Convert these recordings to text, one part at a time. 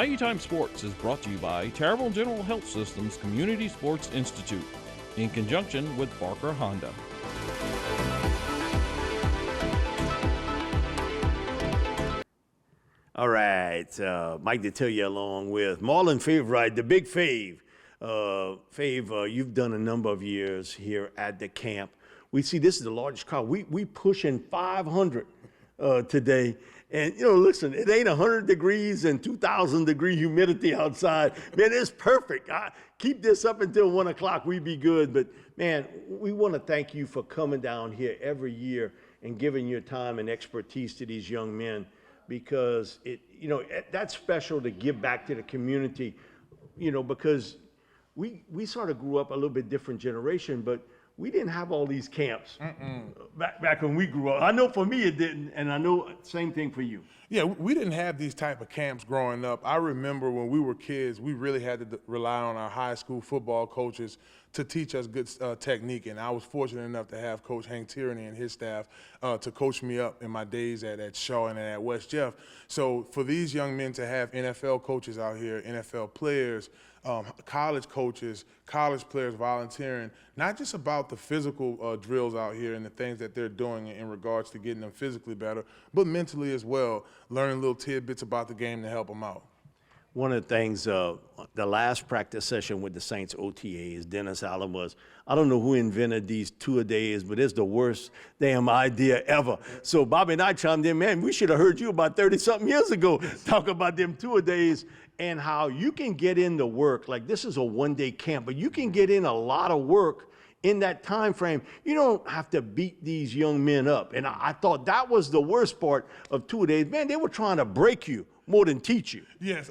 Bayou Time Sports is brought to you by Terrible General Health System's Community Sports Institute in conjunction with Barker Honda. All right, Mike Detillier along with Marlon Favorite, the big Fave. Fave, you've done a number of years here at the camp. We see this is the largest crowd. We pushing 500 today. And, you know, listen, it ain't 100 degrees and 2,000 degree humidity outside. Man, it's perfect. Keep this up until 1 o'clock. We be good. But, man, we want to thank you for coming down here every year and giving your time and expertise to these young men, because that's special to give back to the community, because we sort of grew up a little bit different generation, but we didn't have all these camps back when we grew up. I know for me it didn't, and I know same thing for you. Yeah, we didn't have these type of camps growing up. I remember when we were kids, we really had to rely on our high school football coaches to teach us good technique, and I was fortunate enough to have Coach Hank Tierney and his staff to coach me up in my days at Shaw and at West Jeff. So for these young men to have NFL coaches out here, NFL players, college coaches, college players volunteering, not just about the physical drills out here and the things that they're doing in regards to getting them physically better, but mentally as well, learning little tidbits about the game to help them out. One of the things, the last practice session with the Saints OTAs, Dennis Allen was, I don't know who invented these two-a-days, but it's the worst damn idea ever. So Bobby and I chimed in, man, we should have heard you about 30-something years ago talk about them two-a-days and how you can get into work. Like, this is a one-day camp, but you can get in a lot of work in that time frame. You don't have to beat these young men up. And I thought that was the worst part of two-a-days. Man, they were trying to break you more than teach you. Yes,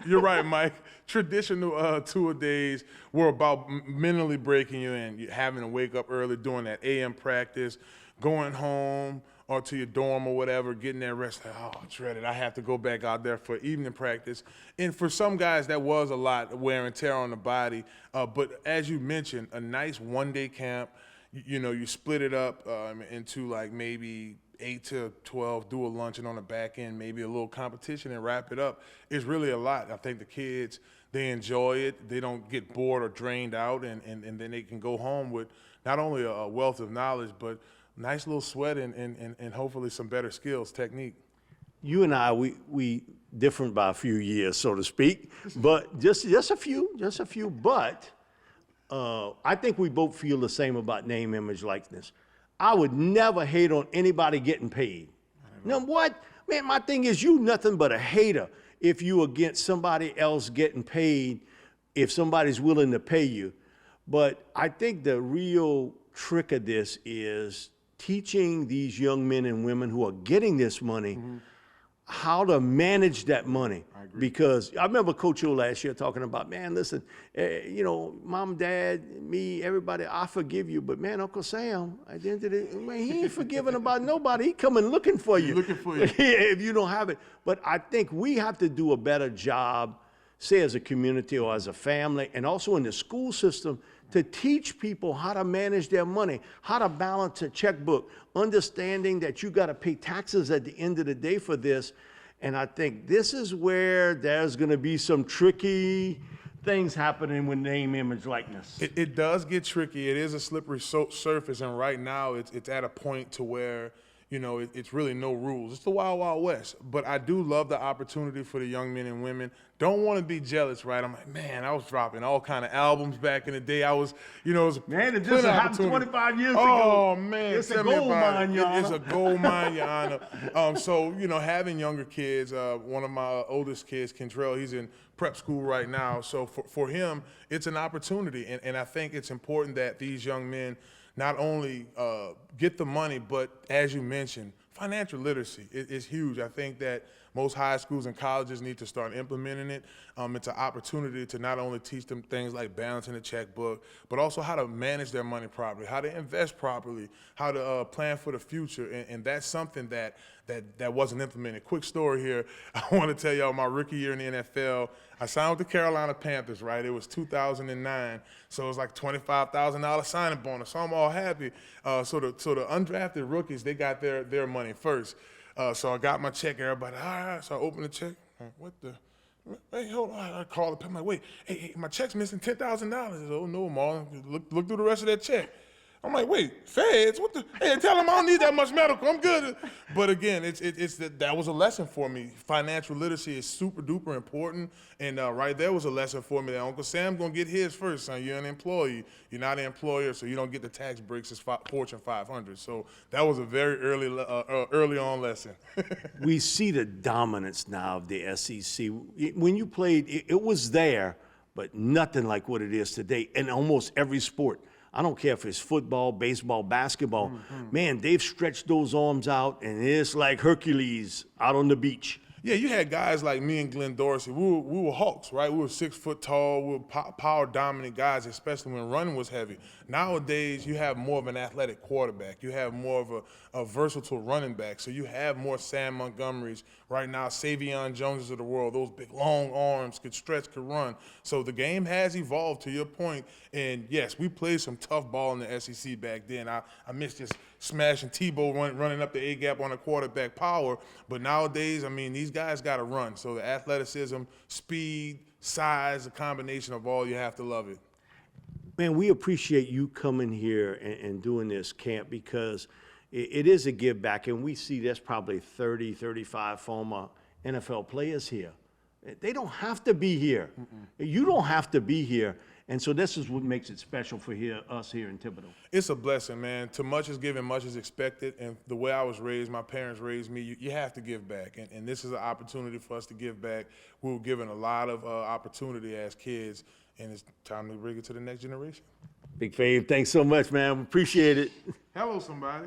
you're right, Mike. Traditional two-a-days were about mentally breaking you and having to wake up early, doing that AM practice, going home or to your dorm or whatever, getting that rest. Like, oh, dreaded. I have to go back out there for evening practice. And for some guys, that was a lot of wear and tear on the body. But as you mentioned, a nice one-day camp. You split it up into like maybe 8 to 12, do a luncheon on the back end, maybe a little competition and wrap it up. It's really a lot. I think the kids, they enjoy it. They don't get bored or drained out, and then they can go home with not only a wealth of knowledge, but nice little sweat and hopefully some better skills, technique. You and I, we different by a few years, so to speak, but just a few, but I think we both feel the same about name, image, likeness. I would never hate on anybody getting paid. Now what? Man, my thing is you nothing but a hater if you against somebody else getting paid, if somebody's willing to pay you. But I think the real trick of this is teaching these young men and women who are getting this money how to manage that money. I agree. Because I remember Coach O last year talking about, man, listen, mom, dad, me, everybody, I forgive you. But man, Uncle Sam, at the end of the day, man, he ain't forgiving about nobody. He coming looking for you. Looking for you. If you don't have it. But I think we have to do a better job, say as a community or as a family, and also in the school system, to teach people how to manage their money, how to balance a checkbook, understanding that you got to pay taxes at the end of the day for this. And I think this is where there's going to be some tricky things happening with name, image, likeness. It does get tricky. It is a slippery surface, and right now it's at a point to where it's really no rules. It's the Wild Wild West. But I do love the opportunity for the young men and women. Don't want to be jealous, right? I'm like, man, I was dropping all kind of albums back in the day. I was, it was man, it just happened 25 years ago. Oh, man. It's a gold mine, Your Honor. It's a gold mine, Your Honor. So, having younger kids, one of my oldest kids, Kentrell, he's in prep school right now. So for him, it's an opportunity. And I think it's important that these young men not only get the money, but as you mentioned, financial literacy is huge. I think that most high schools and colleges need to start implementing it. It's an opportunity to not only teach them things like balancing the checkbook, but also how to manage their money properly, how to invest properly, how to plan for the future. And that's something that wasn't implemented. Quick story here. I want to tell y'all my rookie year in the NFL, I signed with the Carolina Panthers, right? It was 2009, so it was like $25,000 signing bonus. So I'm all happy. So the undrafted rookies, they got their money first. So I got my check. Everybody, all right. So I opened the check. What the? Hey, hold on. I call the I'm like, wait, hey, my check's missing $10,000. Oh, no, Marlon. Look through the rest of that check. I'm like, wait, feds? What the? Hey, tell them I don't need that much medical. I'm good. But again, that was a lesson for me. Financial literacy is super duper important, and right there was a lesson for me that Uncle Sam gonna get his first. Son, you're an employee. You're not an employer, so you don't get the tax breaks as Fortune 500. So that was a very early on lesson. We see the dominance now of the SEC. When you played, it was there, but nothing like what it is today in almost every sport. I don't care if it's football, baseball, basketball. Man, they've stretched those arms out, and it's like Hercules out on the beach. Yeah, you had guys like me and Glenn Dorsey. We were hawks, right? We were 6 foot tall. We were power dominant guys, especially when running was heavy. Nowadays, you have more of an athletic quarterback. You have more of a versatile running back. So you have more Sam Montgomerys right now, Savion Joneses of the world. Those big long arms, could stretch, could run. So the game has evolved, to your point. And yes, we played some tough ball in the SEC back then. I miss just smashing Tebow running up the A-gap on a quarterback power. But nowadays, I mean, these guys got to run. So the athleticism, speed, size, a combination of all, you have to love it. Man, we appreciate you coming here and doing this camp because it is a give back, and we see there's probably 30, 35 former NFL players here. They don't have to be here. You don't have to be here. And so this is what makes it special for us here in Thibodaux. It's a blessing, man. To much is given, much is expected. And the way I was raised, my parents raised me, you have to give back. And this is an opportunity for us to give back. We were given a lot of opportunity as kids, and it's time to bring it to the next generation. Big Fave, thanks so much, man. Appreciate it. Hello, somebody.